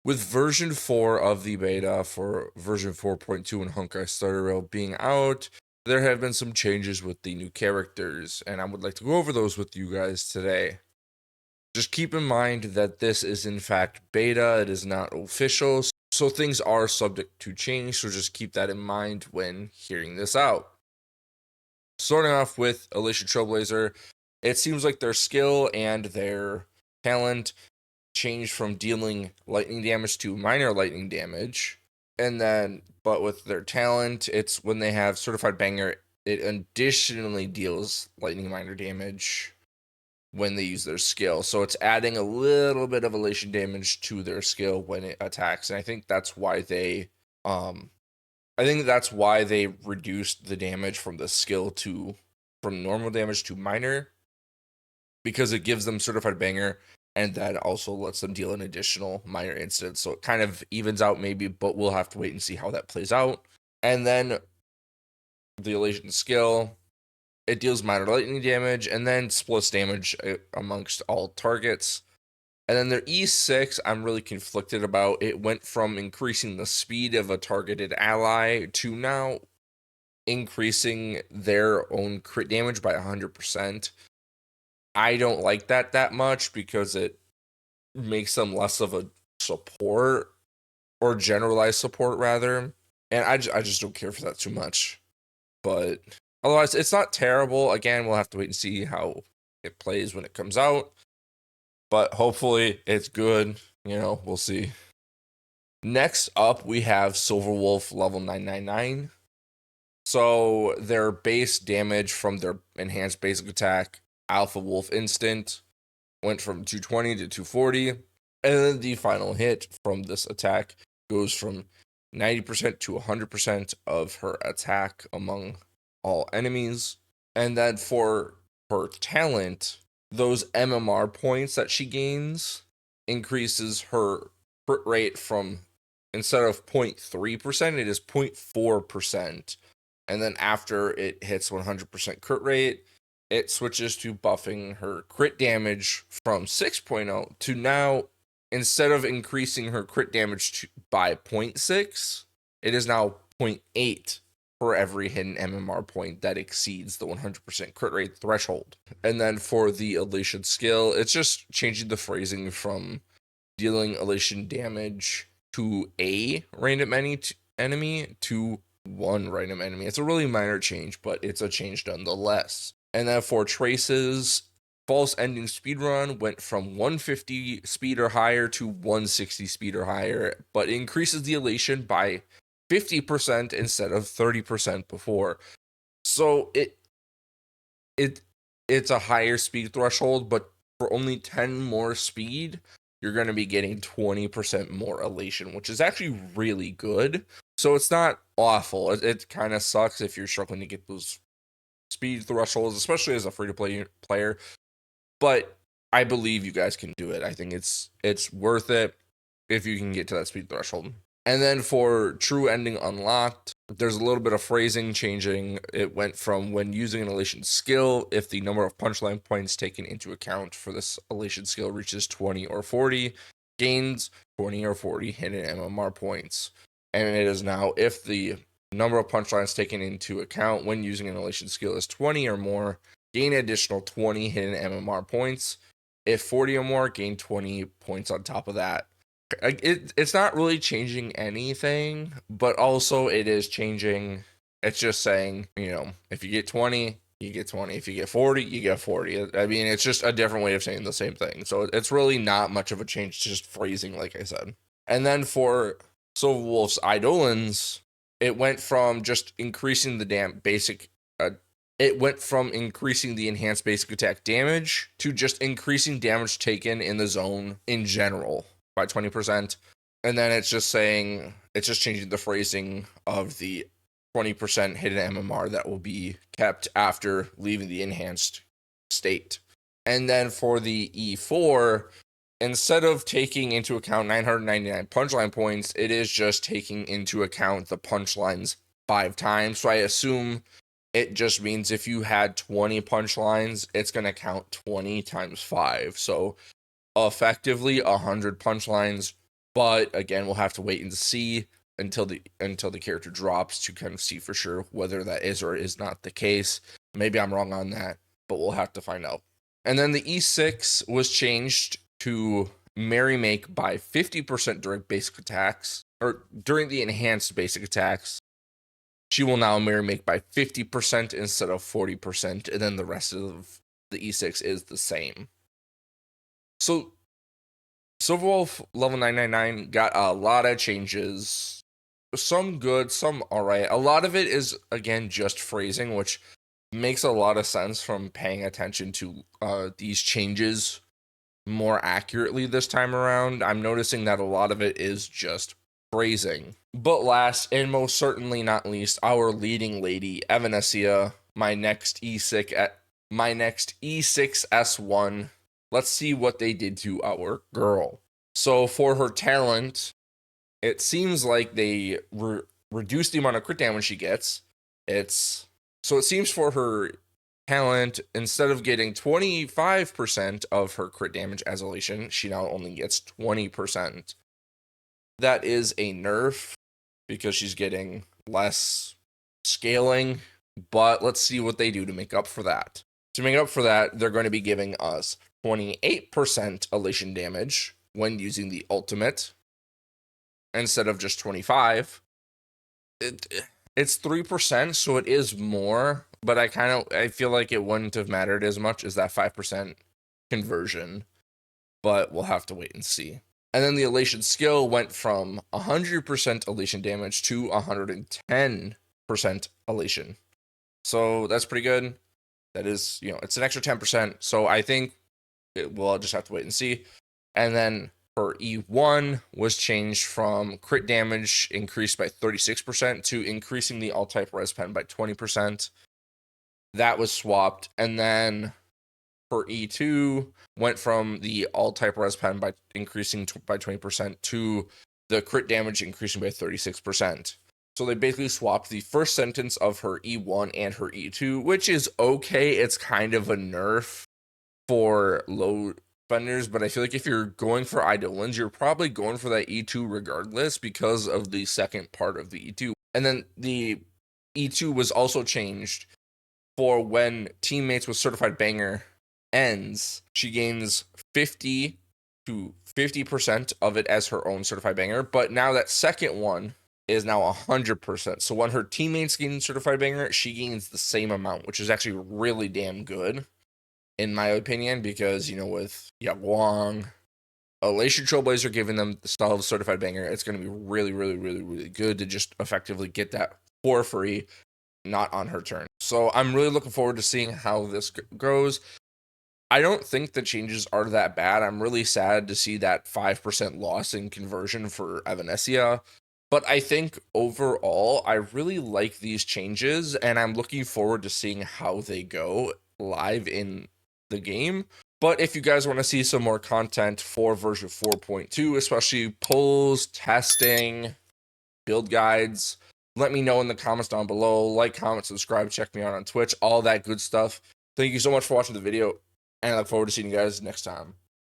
with version 4 of the beta for version 4.2 and Honkai Star Rail being out, there have been some changes with the new characters, and I would like to go over those with you guys today. Just keep in mind that this is in fact beta, it is not official, so things are subject to change, so just keep that in mind when hearing this out. Starting off with Alicia Trailblazer, it seems like their skill and their talent changed from dealing lightning damage to minor lightning damage. And then, but with their talent, it's when they have Certified Banger, it additionally deals lightning minor damage when they use their skill. So it's adding a little bit of elation damage to their skill when it attacks. And I think that's why they reduced the damage from the skill from normal damage to minor, because it gives them Certified Banger, and that also lets them deal an additional minor incident. So it kind of evens out maybe, but we'll have to wait and see how that plays out. And then the elation skill, it deals minor lightning damage and then splits damage amongst all targets. And then their E6, I'm really conflicted about. It went from increasing the speed of a targeted ally to now increasing their own crit damage by 100%. I don't like that much because it makes them less of a support, or generalized support rather. And I just don't care for that too much. But otherwise, it's not terrible. Again, we'll have to wait and see how it plays when it comes out. But hopefully it's good. We'll see. Next up, we have Silverwolf level 999. So their base damage from their enhanced basic attack, Alpha Wolf Instant, went from 220 to 240. And then the final hit from this attack goes from 90% to 100% of her attack among all enemies. And then for her talent, those MMR points that she gains increases her crit rate from, instead of 0.3%, it is 0.4%. And then after it hits 100% crit rate, it switches to buffing her crit damage from 6.0 to now, instead of increasing her crit damage by 0.6, it is now 0.8 for every hidden MMR point that exceeds the 100% crit rate threshold. And then for the elation skill, it's just changing the phrasing from dealing elation damage to a random enemy to one random enemy. It's a really minor change, but it's a change nonetheless. And then for traces, False Ending Speedrun went from 150 speed or higher to 160 speed or higher, but increases the elation by 50% instead of 30% before. So it's a higher speed threshold, but for only 10 more speed, you're going to be getting 20% more elation, which is actually really good. So it's not awful. It kind of sucks if you're struggling to get those speed thresholds, especially as a free-to-play player. But I believe you guys can do it. I think it's worth it if you can get to that speed threshold. And then for True Ending Unlocked, there's a little bit of phrasing changing. It went from when using an elation skill, if the number of punchline points taken into account for this elation skill reaches 20 or 40, gains 20 or 40 hidden MMR points. And it is now, if the number of punchlines taken into account when using an elation skill is 20 or more, gain additional 20 hidden MMR points. If 40 or more, gain 20 points on top of that. It's not really changing anything, but also it is changing. It's just saying, if you get 20, you get 20. If you get 40, you get 40. I mean, it's just a different way of saying the same thing. So it's really not much of a change, just phrasing, like I said. And then for Silverwolf's Eidolons, it went from just increasing the it went from increasing the enhanced basic attack damage to just increasing damage taken in the zone in general by 20%. And then it's just changing the phrasing of the 20% hidden MMR that will be kept after leaving the enhanced state. And then for the E4, instead of taking into account 999 punchline points, it is just taking into account the punchlines 5 times. So I assume it just means if you had 20 punchlines, it's going to count 20 times 5. So effectively 100 punchlines But again, we'll have to wait and see until the character drops to kind of see for sure whether that is or is not the case. Maybe I'm wrong on that, but we'll have to find out. And then the E6 was changed to Merry Make by 50% during basic attacks, or during the enhanced basic attacks. She will now Merry Make by 50% instead of 40%, and then the rest of the E6 is the same. So Silverwolf level 999 got a lot of changes. Some good, some alright. A lot of it is, again, just phrasing, which makes a lot of sense from paying attention to these changes more accurately this time around. I'm noticing that a lot of it is just phrasing. But last and most certainly not least, our leading lady, Evanescia, my next E6S1. Let's see what they did to our girl. So for her talent, it seems like they reduced the amount of crit damage she gets. It seems for her talent, instead of getting 25% of her crit damage as Alicia, she now only gets 20%. That is a nerf because she's getting less scaling, but let's see what they do to make up for that. To make up for that, they're going to be giving us 28% Alicia damage when using the ultimate instead of just 25. It's 3%, so it is more, but I feel like it wouldn't have mattered as much as that 5% conversion, but we'll have to wait and see. And then the Elation skill went from 100% Elation damage to 110% Elation. So that's pretty good. That is, it's an extra 10%. So I think we'll just have to wait and see. And then for E1 was changed from crit damage increased by 36% to increasing the all-type res pen by 20%. That was swapped. And then for E2 went from the all-type res pen by increasing by 20% to the crit damage increasing by 36%. So they basically swapped the first sentence of her E1 and her E2, which is okay. It's kind of a nerf for low spenders, but I feel like if you're going for Eidolons, you're probably going for that E2 regardless because of the second part of the E2. And then the E2 was also changed for when teammates with Certified Banger ends, she gains 50 to 50% of it as her own Certified Banger, but now that second one is now 100%. So when her teammates gain Certified Banger, she gains the same amount, which is actually really damn good, in my opinion, because, with Wong, Alicia Trailblazer giving them the style of Certified Banger, it's going to be really, really, really, really good to just effectively get that for free, not on her turn. So I'm really looking forward to seeing how this goes. I don't think the changes are that bad. I'm really sad to see that 5% loss in conversion for Evanescia. But I think overall, I really like these changes, and I'm looking forward to seeing how they go live in the game. But if you guys want to see some more content for version 4.2, especially polls, testing, build guides, let me know in the comments down below. Like, comment, subscribe, check me out on Twitch, all that good stuff. Thank you so much for watching the video, and I look forward to seeing you guys next time.